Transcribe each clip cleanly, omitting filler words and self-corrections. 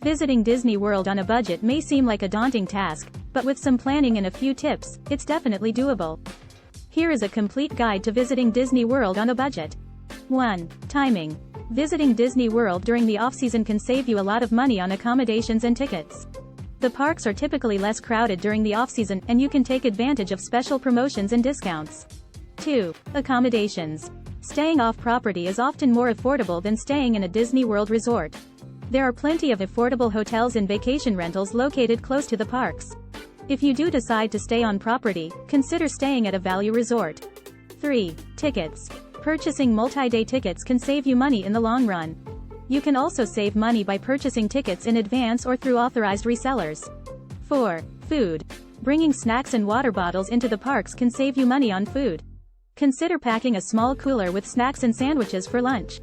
Visiting Disney World on a budget may seem like a daunting task, but with some planning and a few tips, it's definitely doable. Here is a complete guide to visiting Disney World on a budget. 1. Timing. Visiting Disney World during the off-season can save you a lot of money on accommodations and tickets. The parks are typically less crowded during the off-season, and you can take advantage of special promotions and discounts. 2. Accommodations. Staying off-property is often more affordable than staying in a Disney World resort. There are plenty of affordable hotels and vacation rentals located close to the parks. If you do decide to stay on property, consider staying at a value resort. 3. Tickets. Purchasing multi-day tickets can save you money in the long run. You can also save money by purchasing tickets in advance or through authorized resellers. 4. Food. Bringing snacks and water bottles into the parks can save you money on food. Consider packing a small cooler with snacks and sandwiches for lunch.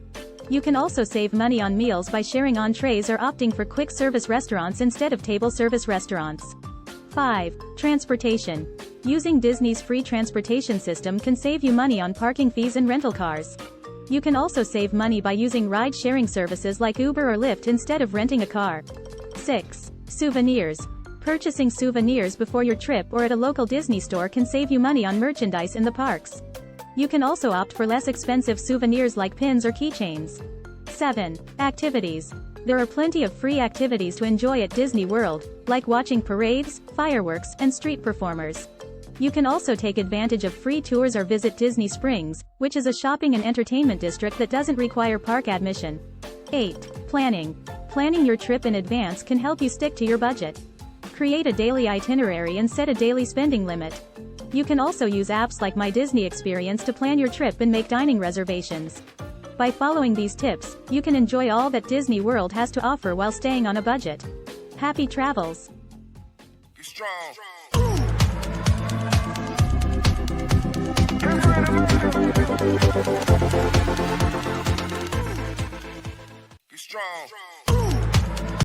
You can also save money on meals by sharing entrees or opting for quick service restaurants instead of table service restaurants. 5. Transportation. Using Disney's free transportation system can save you money on parking fees and rental cars. You can also save money by using ride-sharing services like Uber or Lyft instead of renting a car. 6. Souvenirs. Purchasing souvenirs before your trip or at a local Disney store can save you money on merchandise in the parks. You can also opt for less expensive souvenirs like pins or keychains. 7. Activities. There are plenty of free activities to enjoy at Disney World, like watching parades, fireworks, and street performers. You can also take advantage of free tours or visit Disney Springs, which is a shopping and entertainment district that doesn't require park admission. 8. Planning. Planning your trip in advance can help you stick to your budget. Create a daily itinerary and set a daily spending limit. You can also use apps like My Disney Experience to plan your trip and make dining reservations. By following these tips, you can enjoy all that Disney World has to offer while staying on a budget. Happy travels! Be strong. Be strong.